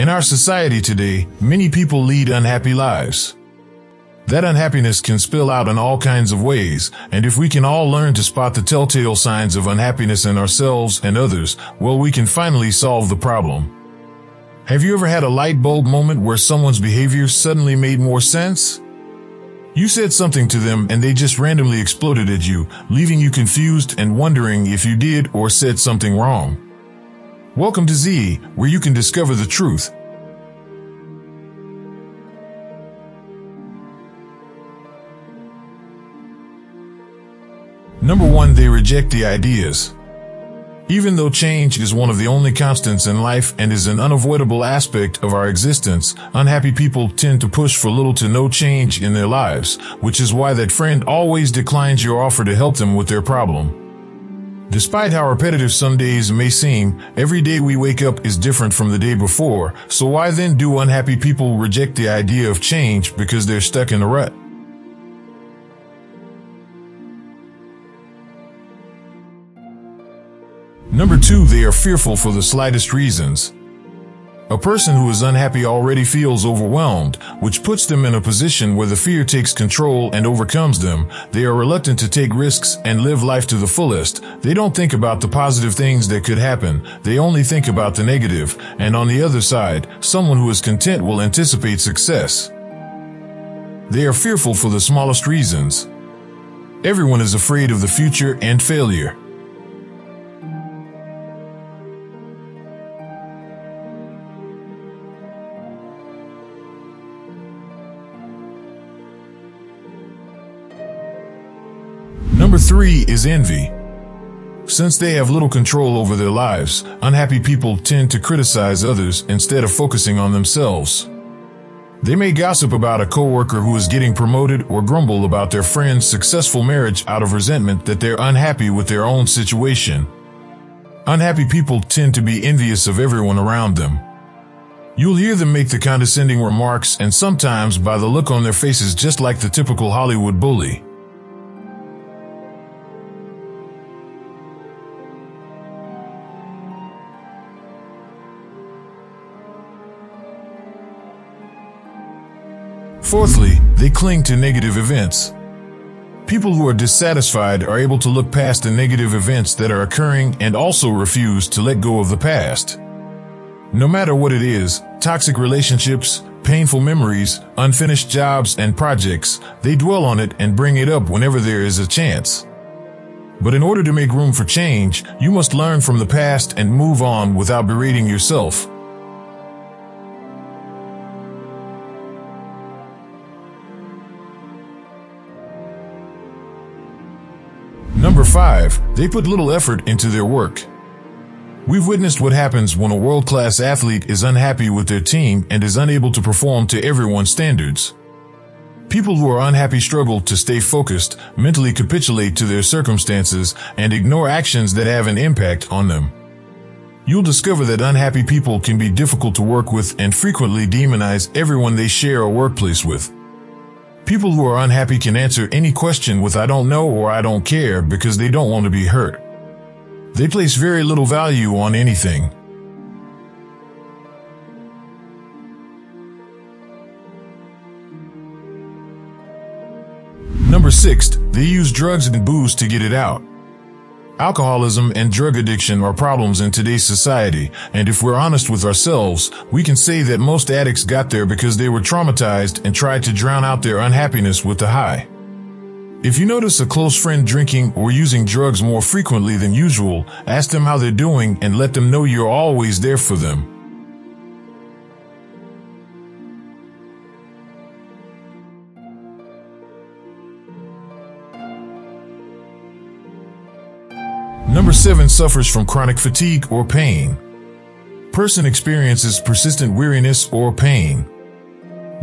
In our society today, many people lead unhappy lives. That unhappiness can spill out in all kinds of ways, and if we can all learn to spot the telltale signs of unhappiness in ourselves and others, well, we can finally solve the problem. Have you ever had a light bulb moment where someone's behavior suddenly made more sense? You said something to them and they just randomly exploded at you, leaving you confused and wondering if you did or said something wrong. Welcome to Z, where you can discover the truth. Number 1, they reject the ideas. Even though change is one of the only constants in life and is an unavoidable aspect of our existence, unhappy people tend to push for little to no change in their lives, which is why that friend always declines your offer to help them with their problem. Despite how repetitive some days may seem, every day we wake up is different from the day before, so why then do unhappy people reject the idea of change because they're stuck in a rut? Number 2, they are fearful for the slightest reasons. A person who is unhappy already feels overwhelmed, which puts them in a position where the fear takes control and overcomes them. They are reluctant to take risks and live life to the fullest. They don't think about the positive things that could happen. They only think about the negative. And on the other side, someone who is content will anticipate success. They are fearful for the smallest reasons. Everyone is afraid of the future and failure. Number 3 is envy. Since they have little control over their lives, unhappy people tend to criticize others instead of focusing on themselves. They may gossip about a coworker who is getting promoted or grumble about their friend's successful marriage out of resentment that they're unhappy with their own situation. Unhappy people tend to be envious of everyone around them. You'll hear them make the condescending remarks and sometimes by the look on their faces just like the typical Hollywood bully. Fourthly, they cling to negative events. People who are dissatisfied are able to look past the negative events that are occurring and also refuse to let go of the past. No matter what it is, toxic relationships, painful memories, unfinished jobs and projects, they dwell on it and bring it up whenever there is a chance. But in order to make room for change, you must learn from the past and move on without berating yourself. Number 5, they put little effort into their work. We've witnessed what happens when a world-class athlete is unhappy with their team and is unable to perform to everyone's standards. People who are unhappy struggle to stay focused, mentally capitulate to their circumstances, and ignore actions that have an impact on them. You'll discover that unhappy people can be difficult to work with and frequently demonize everyone they share a workplace with. People who are unhappy can answer any question with "I don't know" or "I don't care" because they don't want to be hurt. They place very little value on anything. Number 6, they use drugs and booze to get it out. Alcoholism and drug addiction are problems in today's society, and if we're honest with ourselves, we can say that most addicts got there because they were traumatized and tried to drown out their unhappiness with the high. If you notice a close friend drinking or using drugs more frequently than usual, ask them how they're doing and let them know you're always there for them. Number 7 suffers from chronic fatigue or pain. Person experiences persistent weariness or pain.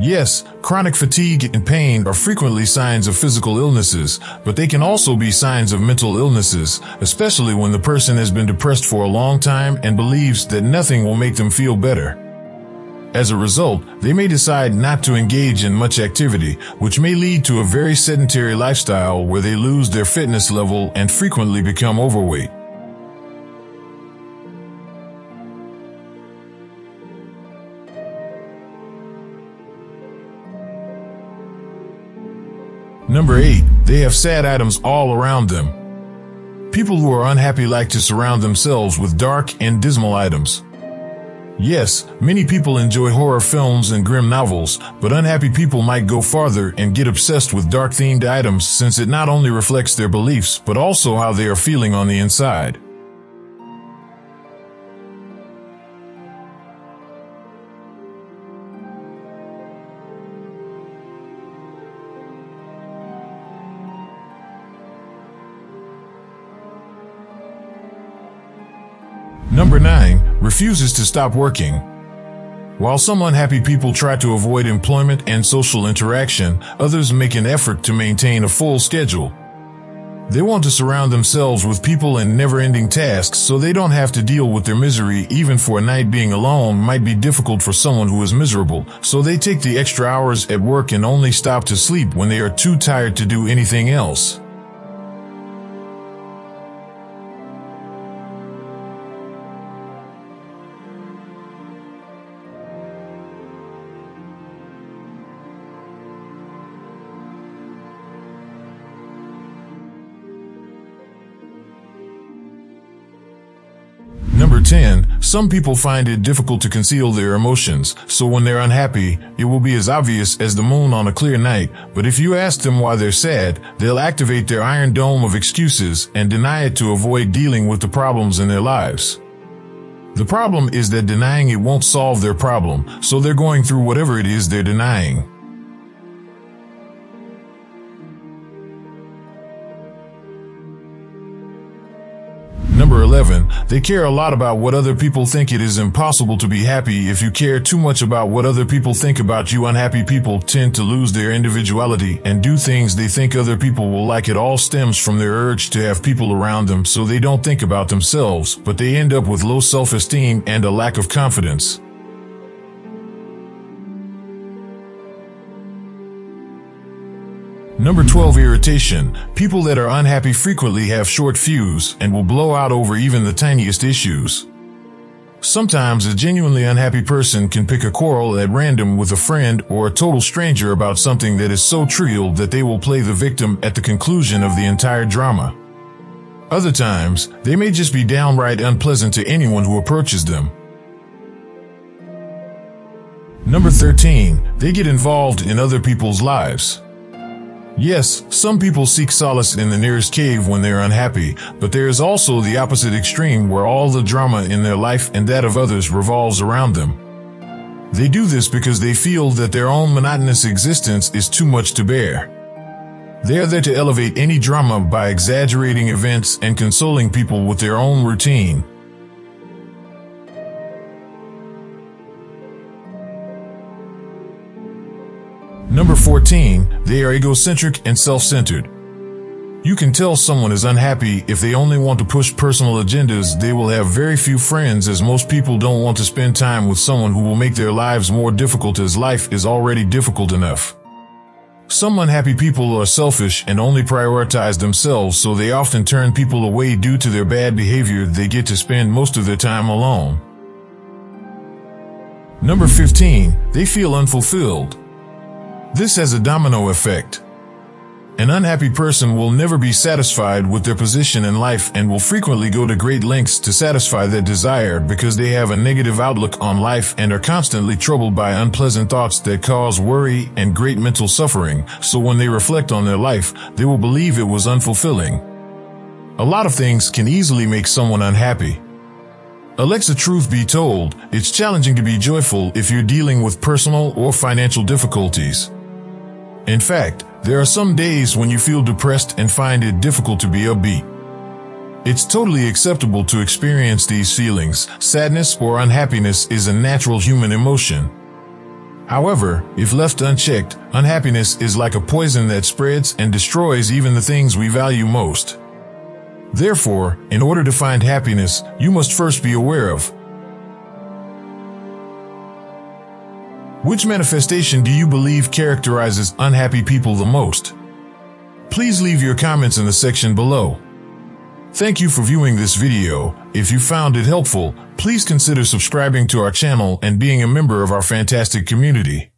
Yes, chronic fatigue and pain are frequently signs of physical illnesses, but they can also be signs of mental illnesses, especially when the person has been depressed for a long time and believes that nothing will make them feel better. As a result, they may decide not to engage in much activity, which may lead to a very sedentary lifestyle where they lose their fitness level and frequently become overweight. Number 8, they have sad items all around them. People who are unhappy like to surround themselves with dark and dismal items. Yes, many people enjoy horror films and grim novels, but unhappy people might go farther and get obsessed with dark-themed items since it not only reflects their beliefs but also how they are feeling on the inside. Number 9, refuses to stop working. While some unhappy people try to avoid employment and social interaction, others make an effort to maintain a full schedule. They want to surround themselves with people and never-ending tasks so they don't have to deal with their misery. Even for a night, being alone might be difficult for someone who is miserable, so they take the extra hours at work and only stop to sleep when they are too tired to do anything else. Number 10, some people find it difficult to conceal their emotions, so when they're unhappy, it will be as obvious as the moon on a clear night, but if you ask them why they're sad, they'll activate their iron dome of excuses and deny it to avoid dealing with the problems in their lives. The problem is that denying it won't solve their problem, so they're going through whatever it is they're denying. Number 11, they care a lot about what other people think. It is impossible to be happy if you care too much about what other people think about you. Unhappy people tend to lose their individuality and do things they think other people will like. It all stems from their urge to have people around them, so they don't think about themselves, but they end up with low self-esteem and a lack of confidence. Number 12, irritation. People that are unhappy frequently have short fuse and will blow out over even the tiniest issues. Sometimes a genuinely unhappy person can pick a quarrel at random with a friend or a total stranger about something that is so trivial that they will play the victim at the conclusion of the entire drama. Other times, they may just be downright unpleasant to anyone who approaches them. Number 13, they get involved in other people's lives. Yes, some people seek solace in the nearest cave when they are unhappy, but there is also the opposite extreme where all the drama in their life and that of others revolves around them. They do this because they feel that their own monotonous existence is too much to bear. They are there to elevate any drama by exaggerating events and consoling people with their own routine. Number 14, they are egocentric and self-centered. You can tell someone is unhappy if they only want to push personal agendas. They will have very few friends, as most people don't want to spend time with someone who will make their lives more difficult, as life is already difficult enough. Some unhappy people are selfish and only prioritize themselves, so they often turn people away due to their bad behavior. They get to spend most of their time alone. Number 15, they feel unfulfilled. This has a domino effect. An unhappy person will never be satisfied with their position in life and will frequently go to great lengths to satisfy their desire because they have a negative outlook on life and are constantly troubled by unpleasant thoughts that cause worry and great mental suffering, so when they reflect on their life, they will believe it was unfulfilling. A lot of things can easily make someone unhappy. Alexa, truth be told, it's challenging to be joyful if you're dealing with personal or financial difficulties. In fact, there are some days when you feel depressed and find it difficult to be upbeat. It's totally acceptable to experience these feelings. Sadness or unhappiness is a natural human emotion. However, if left unchecked, unhappiness is like a poison that spreads and destroys even the things we value most. Therefore, in order to find happiness, you must first be aware of: which manifestation do you believe characterizes unhappy people the most? Please leave your comments in the section below. Thank you for viewing this video. If you found it helpful, please consider subscribing to our channel and being a member of our fantastic community.